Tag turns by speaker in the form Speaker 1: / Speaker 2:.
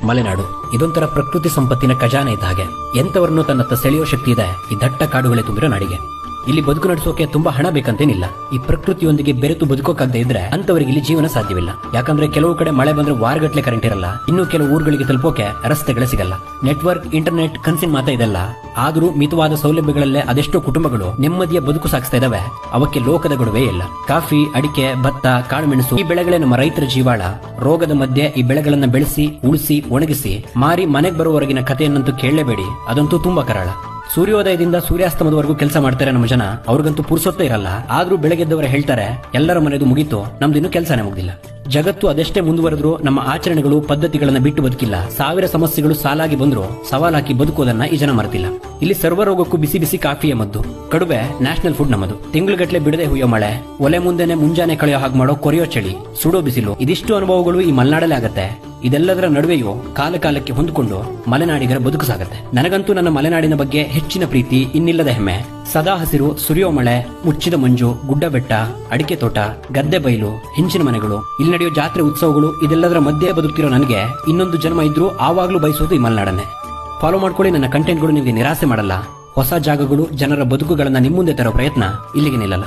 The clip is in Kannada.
Speaker 1: ಮಲೆನಾಡು ಇದೊಂಥರ ಪ್ರಕೃತಿ ಸಂಪತ್ತಿನ ಖಜಾನೆ ಇದ್ದ ಹಾಗೆ. ಎಂತವರನ್ನು ತನ್ನತ್ತ ಸೆಳೆಯೋ ಶಕ್ತಿ ಇದೆ ಈ ದಟ್ಟ ಕಾಡುಗಳೇ ತುಂಬಿರೋ ನಾಡಿಗೆ. ಇಲ್ಲಿ ಬದುಕು ನಡೆಸೋಕೆ ತುಂಬಾ ಹಣ ಬೇಕಂತೇನಿಲ್ಲ. ಈ ಪ್ರಕೃತಿಯೊಂದಿಗೆ ಬೆರೆತು ಬದುಕೋಕಾಗದೇ ಇದ್ರೆ ಅಂತವರಿಗೆ ಇಲ್ಲಿ ಜೀವನ ಸಾಧ್ಯವಿಲ್ಲ. ಯಾಕಂದ್ರೆ ಕೆಲವು ಕಡೆ ಮಳೆ ಬಂದ್ರೆ ವಾರಗಟ್ಲೆ ಕರೆಂಟ್ ಇರಲ್ಲ. ಇನ್ನು ಕೆಲವು ಊರುಗಳಿಗೆ ತಲುಪೋಕೆ ರಸ್ತೆಗಳೇ ಸಿಗಲ್ಲ. ನೆಟ್ವರ್ಕ್, ಇಂಟರ್ನೆಟ್ ಕನ್ಸಿನ ಮಾತಾ ಇದೆಲ್ಲ. ಆದ್ರೂ ಮಿತವಾದ ಸೌಲಭ್ಯಗಳಲ್ಲೇ ಅದೆಷ್ಟೋ ಕುಟುಂಬಗಳು ನೆಮ್ಮದಿಯ ಬದುಕು ಸಾಗಿಸ್ತಾ ಇದಾವೆ. ಅವಕ್ಕೆ ಲೋಕದ ಗೊಡವೆ ಇಲ್ಲ. ಕಾಫಿ, ಅಡಿಕೆ, ಭತ್ತ, ಕಾಳುಮೆಣಸು ಈ ಬೆಳೆಗಳೇ ನಮ್ಮ ರೈತರ ಜೀವಾಳ. ರೋಗದ ಮಧ್ಯೆ ಈ ಬೆಳೆಗಳನ್ನ ಬೆಳೆಸಿ, ಉಳಿಸಿ, ಒಣಗಿಸಿ ಮಾರಿ ಮನೆಗೆ ಬರುವವರೆಗಿನ ಕಥೆಯನ್ನಂತೂ ಕೇಳಲೇಬೇಡಿ. ಅದಂತೂ ತುಂಬಾ ಕರಾಳ. ಸೂರ್ಯೋದಯದಿಂದ ಸೂರ್ಯಾಸ್ತಮದವರೆಗೂ ಕೆಲಸ ಮಾಡ್ತಾರೆ ನಮ್ಮ ಜನ. ಅವ್ರಿಗಂತೂ ಪುರ್ಸೊತ್ತೇ ಇರಲ್ಲ. ಆದ್ರೂ ಬೆಳಗ್ಗೆದ್ದವರೇ ಹೇಳ್ತಾರೆ, ಎಲ್ಲರ ಮನೆದು ಮುಗೀತು, ನಮ್ದಿನ್ನೂ ಕೆಲಸನೇ ಮುಗ್ದಿಲ್ಲ. ಜಗತ್ತು ಅದೆಷ್ಟೇ ಮುಂದುವರೆದ್ರು ನಮ್ಮ ಆಚರಣೆಗಳು, ಪದ್ಧತಿಗಳನ್ನ ಬಿಟ್ಟು ಬದುಕಿಲ್ಲ. ಸಾವಿರ ಸಮಸ್ಯೆಗಳು ಸಾಲಾಗಿ ಬಂದ್ರು ಸವಾಲಾಕಿ ಬದುಕೋದನ್ನ ಈ ಜನ ಮರೆತಿಲ್ಲ. ಇಲ್ಲಿ ಸರ್ವರೋಗಕ್ಕೂ ಬಿಸಿ ಬಿಸಿ ಕಾಫಿಯ ಮದ್ದು. ಕಡುಬೆ ನ್ಯಾಷನಲ್ ಫುಡ್ ನಮ್ಮದು. ತಿಂಗಳುಗಟ್ಲೆ ಬಿಡದೆ ಹುಯ್ಯೋ ಮಳೆ, ಒಲೆ ಮುಂದೆನೆ ಮುಂಜಾನೆ ಕಳೆಯೋ ಹಾಗೆ ಮಾಡೋ ಕೊರೆಯೋ ಚಳಿ, ಸುಡೋ ಬಿಸಿಲು, ಇದಿಷ್ಟು ಅನುಭವಗಳು ಈ ಮಲೆನಾಡಲ್ಲೇ ಆಗತ್ತೆ. ಇದೆಲ್ಲದರ ನಡುವೆಯೂ ಕಾಲ ಕಾಲಕ್ಕೆ ಹೊಂದಿಕೊಂಡು ಮಲೆನಾಡಿಗರ ಬದುಕು ಸಾಗತ್ತೆ. ನನಗಂತೂ ನನ್ನ ಮಲೆನಾಡಿನ ಬಗ್ಗೆ ಹೆಚ್ಚಿನ ಪ್ರೀತಿ, ಇನ್ನಿಲ್ಲದ ಹೆಮ್ಮೆ. ಸದಾ ಹಸಿರು, ಸುರಿಯೋ ಮಳೆ, ಮುಚ್ಚಿದ ಮಂಜು, ಗುಡ್ಡ ಬೆಟ್ಟ, ಅಡಿಕೆ ತೋಟ, ಗದ್ದೆ ಬಯಲು, ಹೆಂಚಿನ ಮನೆಗಳು, ಇಲ್ಲಿ ನಡೆಯೋ ಜಾತ್ರೆ, ಉತ್ಸವಗಳು, ಇದೆಲ್ಲದರ ಮಧ್ಯೆ ಬದುಕ್ತಿರೋ ನನಗೆ ಇನ್ನೊಂದು ಜನ್ಮ ಇದ್ರೂ ಆವಾಗ್ಲೂ ಬಯಸೋದು ಈ ಮಲೆನಾಡನ್ನೇ. ಫಾಲೋ ಮಾಡ್ಕೊಳ್ಳಿ. ನನ್ನ ಕಂಟೆಂಟ್ಗಳು ನಿಮಗೆ ನಿರಾಸೆ ಮಾಡಲ್ಲ. ಹೊಸ ಜಾಗಗಳು, ಜನರ ಬದುಕುಗಳನ್ನ ನಿಮ್ಮುಂದೆ ತರೋ ಪ್ರಯತ್ನ ಇಲ್ಲಿಗೆ ನಿಲ್ಲಲ್ಲ.